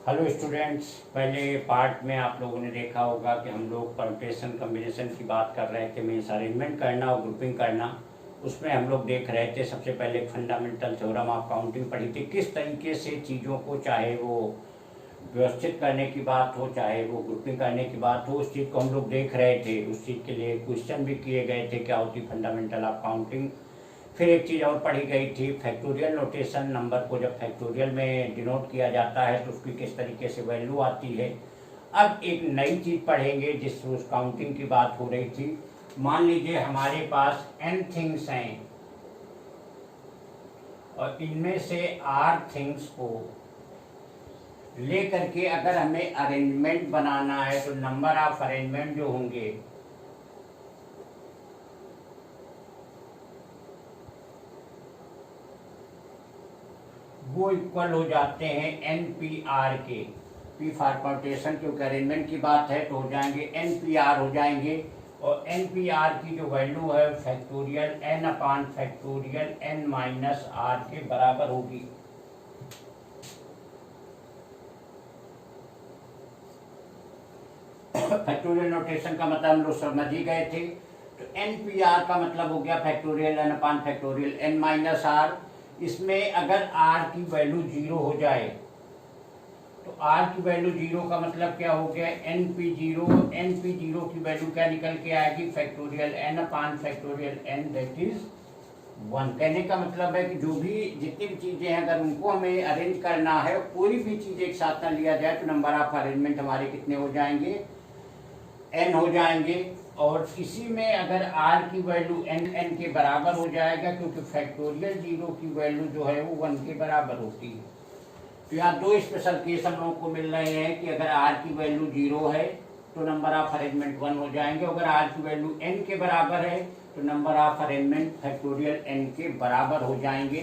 Hello students. पहले part में आप लोगों ने देखा होगा कि हम लोग परम्यूटेशन कम्बिनेशन की बात कर रहे थे, मीन्स अरेंजमेंट करना और ग्रुपिंग करना। उसमें हम लोग देख रहे थे सबसे पहले फंडामेंटल थ्योरम ऑफ काउंटिंग पढ़ी थी, किस तरीके से चीज़ों को, चाहे वो व्यवस्थित करने की बात हो चाहे वो ग्रुपिंग करने की बात हो, उस चीज़ को हम लोग देख रहे थे। उस चीज़ के लिए क्वेश्चन भी किए गए थे, क्या होती फंडामेंटल ऑफ काउंटिंग। फिर एक चीज़ और पढ़ी गई थी, फैक्टोरियल नोटेशन। नंबर को जब फैक्टोरियल में डिनोट किया जाता है तो उसकी किस तरीके से वैल्यू आती है। अब एक नई चीज़ पढ़ेंगे जिस उस काउंटिंग की बात हो रही थी। मान लीजिए हमारे पास n थिंग्स हैं और इनमें से r थिंग्स को लेकर के अगर हमें अरेंजमेंट बनाना है तो नंबर ऑफ अरेंजमेंट जो होंगे वो इक्वल हो जाते हैं NPR के। P फॉर परम्यूटेशन, क्योंकि अरेंजमेंट की बात है तो हो जाएंगे NPR हो जाएंगे। और NPR की जो वैल्यू है फैक्टोरियल n अपान फैक्टोरियल n माइनस r के बराबर होगी। फैक्टोरियल नोटेशन का मतलब हम लोग समझ ही गए थे। तो NPR का मतलब हो गया फैक्टोरियल n अपान फैक्टोरियल n माइनस r। इसमें अगर r की वैल्यू 0 हो जाए तो r की वैल्यू 0 का मतलब क्या हो गया, NP0। NP0 की वैल्यू क्या निकल के आएगी, factorial n upon factorial n that is 1। कहने का मतलब है कि जो भी जितनी भी चीज़ें हैं अगर उनको हमें अरेंज करना है, कोई भी चीज़ एक साथ ना लिया जाए तो नंबर ऑफ अरेंजमेंट हमारे कितने हो जाएंगे, n हो जाएंगे। और इसी में अगर r की वैल्यू n के बराबर हो जाएगा, क्योंकि फैक्टोरियल 0 की वैल्यू जो है वो 1 के बराबर होती है। तो यहाँ दो स्पेशल केस हम लोगों को मिल रहे हैं कि अगर r की वैल्यू 0 है तो नंबर ऑफ अरेंजमेंट 1 हो जाएंगे, अगर r की वैल्यू n के बराबर है तो number of arrangement factorial n के बराबर हो जाएंगे।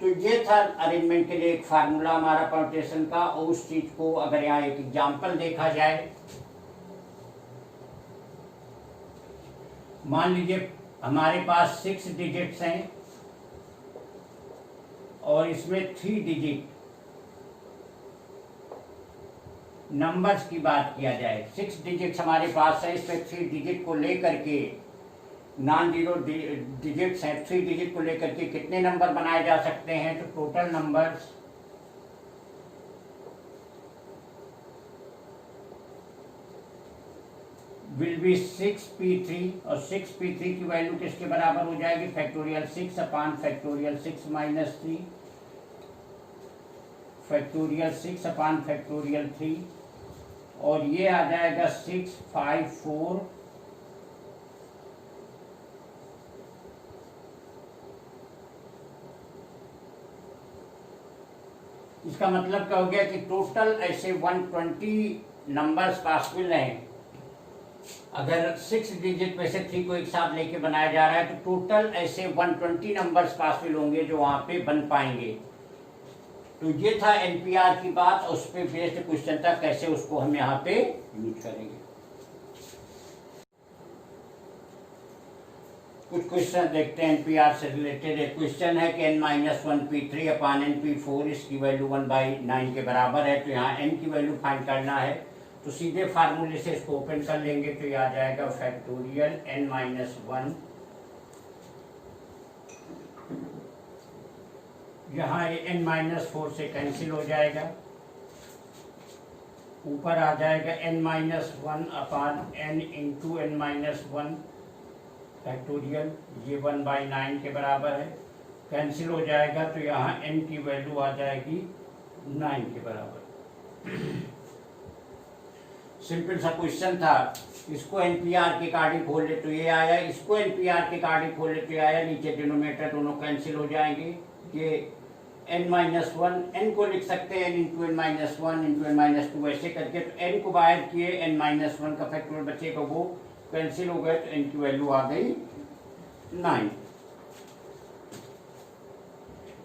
तो ये था अरेंजमेंट के लिए एक फार्मूला हमारा परम्यूटेशन का। और उस चीज को अगर यहाँ एक एग्जाम्पल देखा जाए, मान लीजिए हमारे पास 6 डिजिट्स हैं और इसमें 3 डिजिट नंबर्स की बात किया जाए। 6 डिजिट्स हमारे पास है, इसमें 3 डिजिट को लेकर के नॉन जीरो डिजिट्स हैं, 3 डिजिट को लेकर के कितने नंबर बनाए जा सकते हैं, तो total numbers will be 6p3। और 6p3 की वैल्यू किसके बराबर हो जाएगी, फैक्टोरियल 6 अपान फैक्टोरियल 6 माइनस 3, फैक्टोरियल 6 अपान फैक्टोरियल 3। और ये आ जाएगा 654। इसका मतलब क्या हो गया कि टोटल ऐसे 120 नंबर्स पॉसिबल हैं। अगर 6 डिजिट में से 3 को एक साथ लेके बनाया जा रहा है तो टोटल ऐसे 120 नंबर्स पॉसिबल होंगे जो वहां पे बन पाएंगे। तो ये था NPR की बात, उस पर बेस्ड क्वेश्चन था कैसे उसको हम यहाँ पे यूज करेंगे। कुछ क्वेश्चन देखते हैं NPR से रिलेटेड। एक क्वेश्चन है कि n-1p3 अपान np4 इसकी वैल्यू 1/9 के बराबर है। तो यहाँ n की वैल्यू फाइंड करना है, तो सीधे फार्मूले से इसको ओपन कर लेंगे तो ये आ जाएगा फैक्टोरियल n-1। यहाँ ये n-4 से कैंसिल हो जाएगा, ऊपर आ जाएगा n-1 अपान n इंटू n-1 फैक्टोरियल, ये 1/9 के बराबर है, कैंसिल हो जाएगा तो यहाँ n की वैल्यू आ जाएगी 9 के बराबर। सिंपल सा क्वेश्चन था। इसको NPR के अकॉर्डिंग खोल ले तो ये आया, इसको NPR के अकॉर्डिंग खोल ले तो ये आया। नीचे डिनोमिनेटर दोनों कैंसिल हो जाएंगे। ये n-1 n को लिख सकते हैं n into n-1 into n-2 ऐसे करके। तो n को बाहर किए, n-1 का फैक्टोरियल बचेगा, वो कैंसिल हो गए तो n की वैल्यू आ गई 9।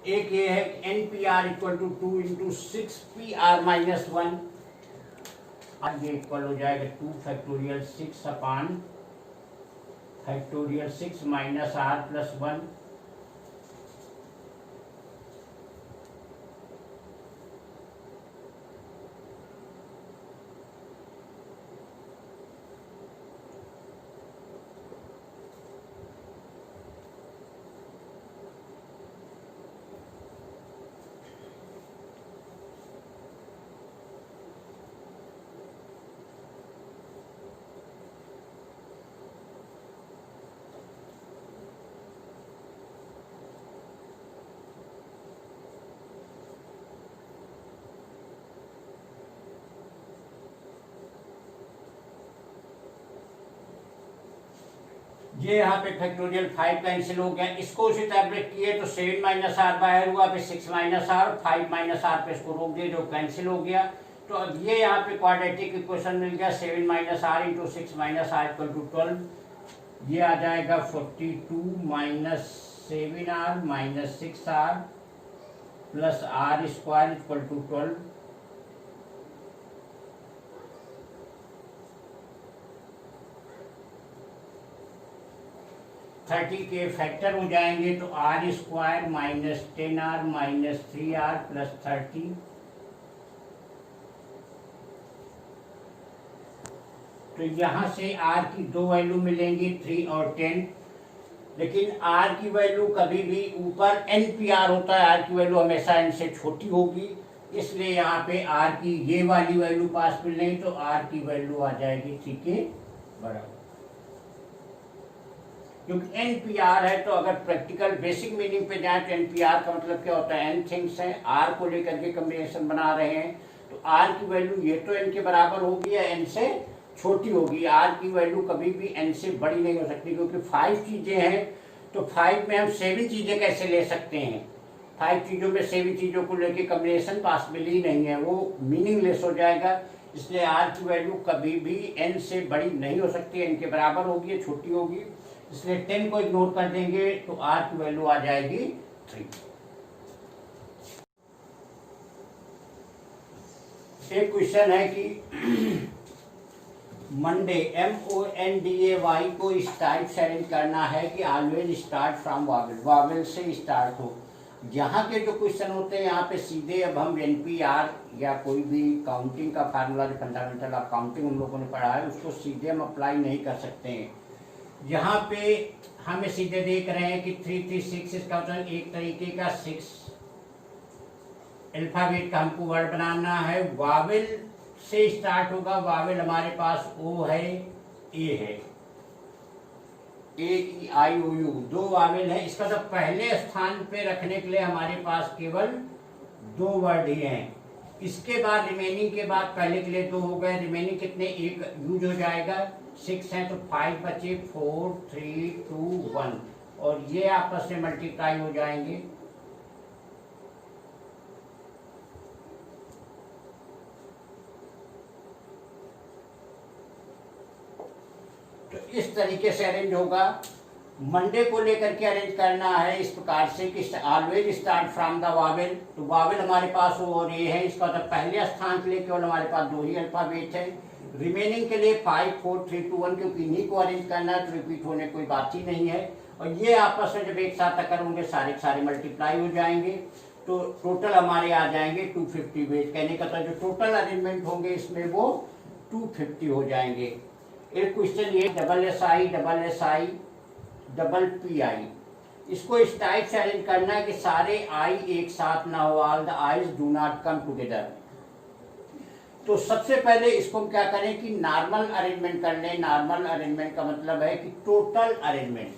एक ये है NPR equal to 2 into 6PR-1। अब ये इक्वल हो जाएगा 2 फैक्टोरियल 6 अपान फैक्टोरियल 6 माइनस r प्लस 1। ये यहाँ पे फैक्टोरियल 5 कैंसिल हो गया, इसको उसी तरह ब्रेक किए तो 7 माइनस आर बाहर हुआ, फिर 6 माइनस आर, 5 माइनस आर पे इसको रोक दिए जो कैंसिल हो गया। तो अब ये यहाँ पे क्वाड्रेटिक इक्वेशन मिल गया, 7 minus r into 6 minus r equal to 12। ये आ जाएगा 42 minus 7 r minus 6 r plus r square equal to 12। Thirty के फैक्टर हो जाएंगे तो r square minus 10 r minus 3 r plus 30। तो यहां से आर की दो वैल्यू मिलेंगी 3 और 10, लेकिन आर की वैल्यू कभी भी ऊपर एन पी आर होता है, आर की वैल्यू हमेशा एन से छोटी होगी, इसलिए यहाँ पे आर की ये वाली वैल्यू पास मिल रही तो आर की वैल्यू आ जाएगी 3 के बराबर। क्योंकि एन पी आर है तो अगर प्रैक्टिकल बेसिक मीनिंग पे जाए तो एन पी आर का मतलब क्या होता है, एन थिंग्स है, आर को लेकर के कम्बिनेशन बना रहे हैं तो आर की वैल्यू ये तो एन के बराबर होगी या एन से छोटी होगी। आर की वैल्यू कभी भी एन से बड़ी नहीं हो सकती, क्योंकि 5 चीजें हैं तो 5 में हम 7 चीजें कैसे ले सकते हैं, 5 चीजों में 7 चीजों को लेके कम्बिनेशन पॉसिबल ही नहीं है, वो मीनिंगलेस हो जाएगा। इसलिए आर की वैल्यू कभी भी एन से बड़ी नहीं हो सकती, एन के बराबर होगी या छोटी होगी, इसलिए 10 को इग्नोर कर देंगे तो आर की वैल्यू आ जाएगी 3। एक क्वेश्चन है कि मंडे MONDAY को इस टाइप से अरेंज करना है कि always start from Wavell, Wavell से स्टार्ट हो। यहाँ के जो क्वेश्चन होते हैं यहाँ पे सीधे अब हम NPR या कोई भी काउंटिंग का फार्मूला जो फंडामेंटल ऑफ काउंटिंग हम लोगों ने पढ़ा है उसको सीधे हम अप्लाई नहीं कर सकते हैं। यहाँ पे हमें सीधे देख रहे हैं कि 336 इसका मतलब एक तरीके का 6 अल्फाबेट का हमको वर्ड बनाना है, वावेल से स्टार्ट होगा। वावेल हमारे पास ओ है, ए है, AEIOU 2 वावेल है। इसका तो पहले स्थान पे रखने के लिए हमारे पास केवल 2 वर्ड ही हैं। इसके बाद रिमेनिंग के बाद पहले के लिए 2 हो गए, रिमेनिंग कितने एक यूज हो जाएगा, 6 हैं तो 5 बचे, 4 3 2 1 और ये आपस में मल्टीप्लाई हो जाएंगे। तो इस तरीके से अरेंज होगा। मंडे को लेकर के अरेंज करना है इस प्रकार से कि always start from the Wavell. तो वावेल हमारे पास वो और ये है, इसका तो पहले स्थान के लिए केवल हमारे पास 2 ही अल्फाबेट है। रिमेनिंग के लिए 5 4 3 2 1 क्योंकि इन्हीं को अरेंज करना है तो रिपीट होने कोई बात ही नहीं है। और ये आपस में जब एक साथ अकर होंगे सारे मल्टीप्लाई हो जाएंगे तो टोटल हमारे आ जाएंगे 250 वेज। कहने का तो जो टोटल अरेंजमेंट होंगे इसमें वो 250 हो जाएंगे। एक क्वेश्चन ये SSI डबल PI, इसको इस टाइप से अरेंज करना है कि सारे आई एक साथ ना हो, all the eyes do not come together. तो सबसे पहले इसको हम क्या करें कि नॉर्मल अरेंजमेंट कर लें। नॉर्मल अरेंजमेंट का मतलब है कि टोटल अरेंजमेंट।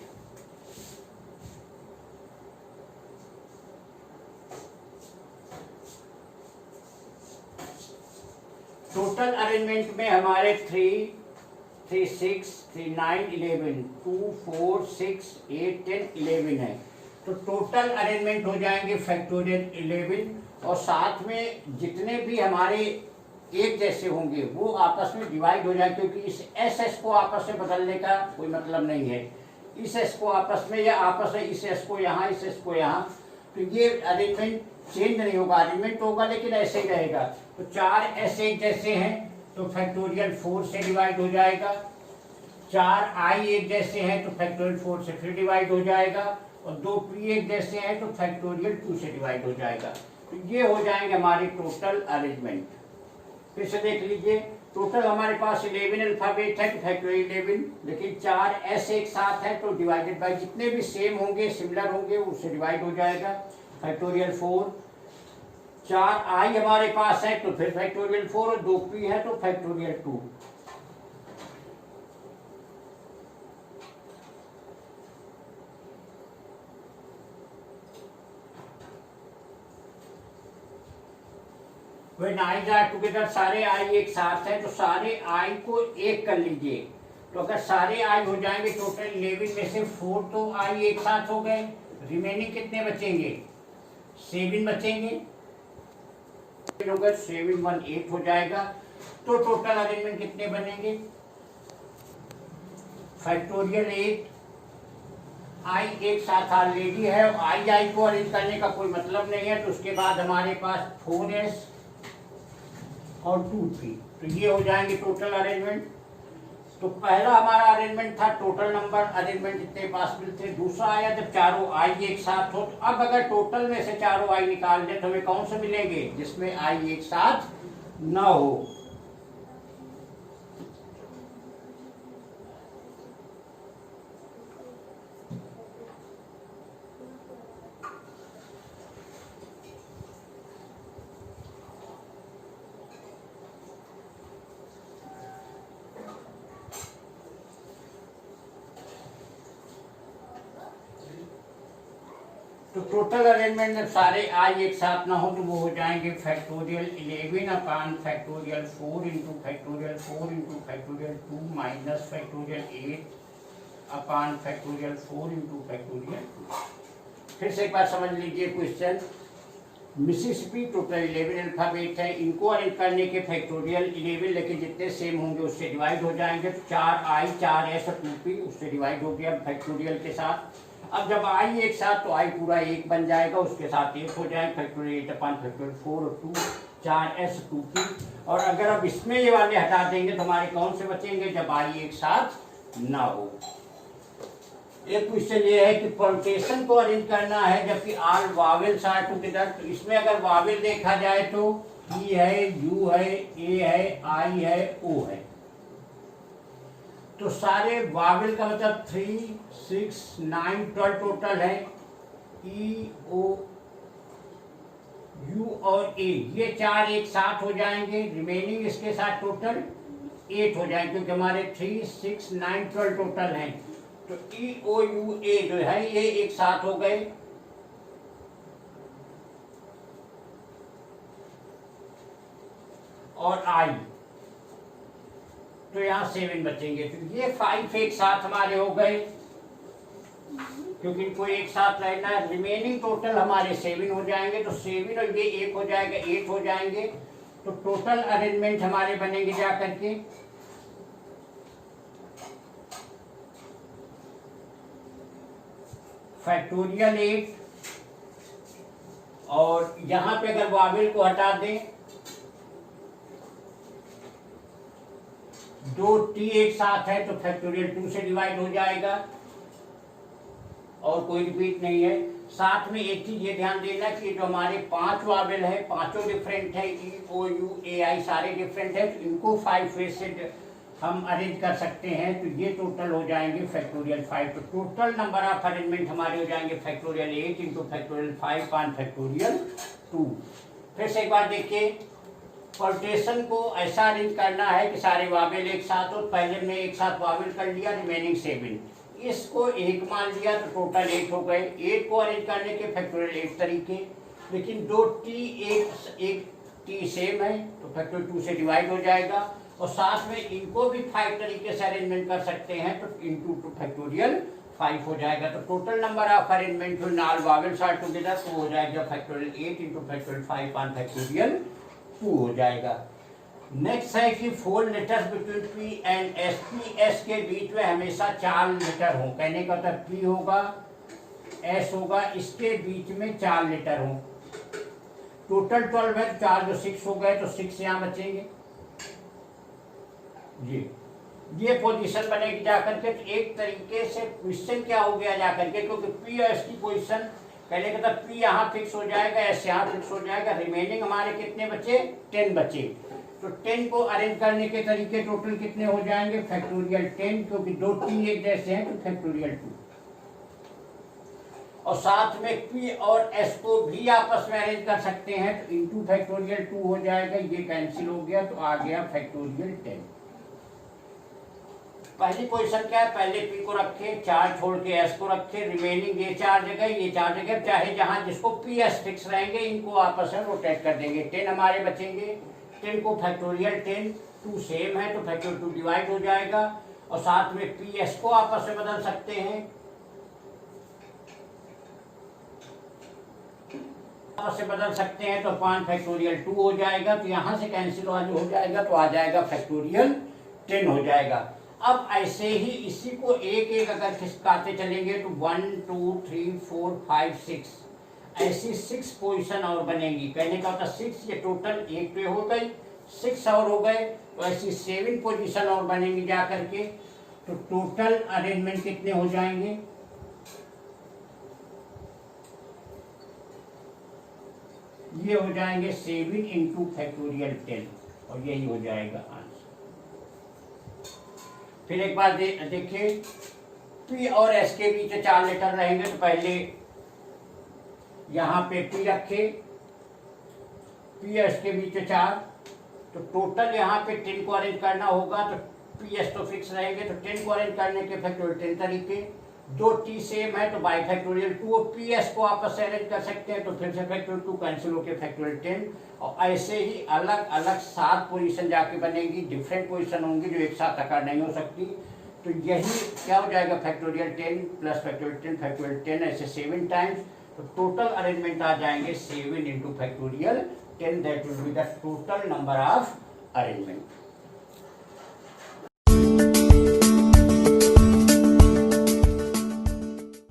टोटल अरेंजमेंट में हमारे 3 3 6 3 9 11 2 4 6 8 10 11 है। तो टोटल अरेंजमेंट हो जाएंगे फैक्टोरियल 11 और साथ में जितने भी हमारे एक जैसे होंगे वो आपस में डिवाइड हो जाए, क्योंकि इस SS को आपस में बदलने का कोई मतलब नहीं है। इस S को आपस में या आपस में इस S को यहाँ इस S को यहाँ, तो ये अरेंजमेंट चेंज नहीं होगा, अरेंजमेंट होगा लेकिन ऐसे ही रहेगा। तो 4 S एक जैसे हैं तो फैक्टोरियल 4 से डिवाइड हो जाएगा। 4 I एक जैसे हैं तो फैक्टोरियल 4 से फिर डिवाइड हो जाएगा और 2 P एक जैसे हैं तो फैक्टोरियल 2 से डिवाइड हो जाएगा। तो ये हो जाएंगे हमारे टोटल अरेंजमेंट। फिर से देख लीजिए, टोटल हमारे पास 11 अल्फाबेट है तो फैक्टोरियल 11, लेकिन 4 S एक साथ है तो डिवाइडेड बाय जितने भी सेम होंगे सिमिलर होंगे उससे डिवाइड हो जाएगा फैक्टोरियल 4। 4 I हमारे पास है तो फिर फैक्टोरियल 4 और 2 P है तो factorial 2। When I's are together, सारे I एक साथ हैं तो सारे I को एक कर लीजिए। तो अगर सारे आई हो जाएंगे टोटल 11 में से 4 तो आई एक साथ हो गए, रिमेनिंग कितने बचेंगे? 7 बचेंगे। 7 1 8 हो जाएगा। तो टोटल अरेंजमेंट कितने बनेंगे? फैक्टोरियल 8 आई एक साथ ऑलरेडी है, आई को अरेंज करने का कोई मतलब नहीं है, तो उसके बाद हमारे पास 4s और 2p, तो ये हो जाएंगे टोटल अरेंजमेंट। तो पहला हमारा अरेंजमेंट था टोटल नंबर अरेंजमेंट जितने पॉसिबल थे। दूसरा आया जब चारों आई एक साथ हो। तो अब अगर टोटल में से चारों आई निकाल दें तो हमें कौन से मिलेंगे? जिसमें आई एक साथ ना हो। तो टोटल अरेंजमेंट में सारे आई एक साथ ना हो तो वो हो जाएंगे factorial 11 upon factorial 4 into factorial 4 into factorial 2 minus factorial 8 upon factorial 4 into factorial 2। फिर से एक बार समझ लीजिए क्वेश्चन। मिसिसिपी टोटल 11 अल्फाबेट है, इनको अरेंज करने के फैक्टोरियल 11 लेकिन जितने सेम होंगे उससे डिवाइड हो जाएंगे। तो 4i 4s और 2p उससे डिवाइड हो गया फैक्टोरियल के साथ। अब जब आई एक साथ तो आई पूरा एक बन जाएगा, उसके साथ एक हो जाएगा फैक्टोरियल 8 अपान फैक्टोरियल 4 और 2 4s 2p। और अगर अब इसमें ये वाले हटा देंगे तो हमारे कौन से बचेंगे? जब आई एक साथ ना हो। एक क्वेश्चन ये है कि परमुटेशन को अरेंज करना है जबकि ऑल वावेल्स आर टुगेदर। तो इसमें अगर वावेल देखा जाए तो ई है, यू है, ए है, आई है, ओ है। तो सारे वावेल का मतलब 3 6 9 12 टोटल है। ई, ओ, यू और ए ये चार एक साथ हो जाएंगे, रिमेनिंग इसके साथ टोटल 8 हो जाएंगे क्योंकि हमारे 3 6 9 12 टोटल हैं। तो ई, ओ, यू, ए जो है ये एक साथ हो गए। और आई तो यहाँ 7 बचेंगे। तो ये 5 एक साथ हमारे हो गए क्योंकि इनको एक साथ रहना है। रिमेनिंग टोटल हमारे 7 हो जाएंगे। तो 7 और ये 1 हो जाएगा, 8 हो जाएंगे। तो टोटल अरेंजमेंट हमारे बनेंगे जा करके फैक्टोरियल 8 और यहां पे अगर वावेल को हटा दें 2 टी एक साथ है तो फैक्टोरियल 2 से डिवाइड हो जाएगा और कोई रिपीट नहीं है। साथ में एक चीज ये ध्यान देना कि जो हमारे 5 वावेल है पांचों डिफरेंट है, ई, ओ, यू, ए, आई सारे डिफरेंट है। तो इनको 5 वे से हम अरेंज कर सकते हैं। तो ये टोटल हो जाएंगे फैक्टोरियल 5। तो टोटल नंबर ऑफ अरेंजमेंट हमारे हो जाएंगे फैक्टोरियल 8 इंटू फैक्टोरियल 5 पान फैक्टोरियल 2। फिर से एक बार देखिए, परमुटेशन को ऐसा अरेंज करना है कि सारे वावेल एक साथ हो। पहले में एक साथ वावेल कर लिया, रिमेनिंग 7, इसको 1 मान लिया तो टोटल 8 हो गए। 8 को अरेंज करने के फैक्टोरियल 8 तरीके, लेकिन 2 टी एक टी सेम है तो फैक्टोरियल 2 से डिवाइड हो जाएगा। और साथ में इनको भी 5 तरीके से अरेंजमेंट कर सकते हैं तो इंटू टू फैक्टोरियल 5 हो जाएगा। तो टोटल नंबर ऑफ अरेंजमेंट जो ऑल वावेल्स आर टुगेदर तो हो जाएगा फैक्टोरियल 8 इंटू फैक्टोरियल 5 पान फैक्टोरियल 2 हो जाएगा। नेक्स्ट है कि 4 letters between P and S. P S के बीच में हमेशा 4 लेटर हो। कहने का मतलब पी होगा, एस होगा, इसके बीच में 4 लेटर हो। टोटल 12 है, 4 जो 6 हो गए तो 6 यहाँ बचेंगे। ये पोजीशन बनेगी जाकर के। तो एक तरीके से क्वेश्चन क्या हो गया जाकर के, क्योंकि पी और एस की पोजीशन कहने का मतलब पी यहाँ फिक्स हो जाएगा, एस यहाँ फिक्स हो जाएगा। रिमेनिंग हमारे कितने बचे? 10 बचे। तो 10 को अरेंज करने के तरीके टोटल कितने हो जाएंगे? फैक्टोरियल 10, क्योंकि 2 टी एक जैसे हैं तो फैक्टोरियल 2। और साथ में पी और एस को भी आपस में अरेंज कर सकते हैं तो इंटू फैक्टोरियल 2 हो जाएगा। ये कैंसिल हो गया तो आ गया फैक्टोरियल 10। पहली पोजीशन क्या है? पहले पी को रखे, 4 छोड़ के एस को रखे, रिमेनिंग ये 4 जगह, ये 4 जगह, चाहे जहां जिसको पी एस फिक्स रहेंगे इनको आपस में रोटेट कर देंगे। 10 हमारे बचेंगे। 10 को फैक्टोरियल 10 2 सेम है तो फैक्टोरियल 2 डिवाइड हो जाएगा। और साथ में पी एस को आपस में बदल सकते हैं, आपस से बदल सकते हैं। तो 5 फैक्टोरियल 2 हो जाएगा, तो यहां से कैंसिल हो जाएगा, तो आ जाएगा फैक्टोरियल 10 हो जाएगा। अब ऐसे ही इसी को एक एक अगर खिसकाते चलेंगे तो 1 2 3 4 5 6 ऐसी 6 पोजीशन और बनेंगी। कहने का मतलब 6 ये टोटल एक पे हो गई, 6 और हो गए, तो ऐसी 7 पोजीशन और बनेंगी जा करके। तो टोटल अरेंजमेंट कितने हो जाएंगे, ये हो जाएंगे 7 इंटू फैक्टोरियल 10 और यही हो जाएगा आंसर। फिर एक बार देखिए, पी और एस के बीच 4 लेटर रहेंगे, तो पहले यहाँ पे पी रखे, पी एस के बीच 4, तो टोटल यहाँ पे 10 को अरेंज करना होगा। तो पी एस तो फिक्स रहेंगे, तो 10 को अरेंज करने के फैक्टोरियल 10 तरीके, 2 टी सेम है तो बाई फैक्टोरियल 2, और पी एस को आपस से अरेंज कर सकते हैं, तो फिर से फैक्टोरियल 2 कैंसिल होकर फैक्टोरियल 10, और ऐसे ही अलग अलग 7 पोजीशन जाके बनेंगी, डिफरेंट पोजीशन होंगी जो एक साथ अकर नहीं हो सकती। तो यही क्या हो जाएगा, फैक्टोरियल 10 प्लस फैक्टोरियल 10 फैक्टोरियल 10 ऐसे 7 टाइम्स। तो टोटल अरेंजमेंट आ जाएंगे 7 into factorial 10, that will be the total number of arrangement.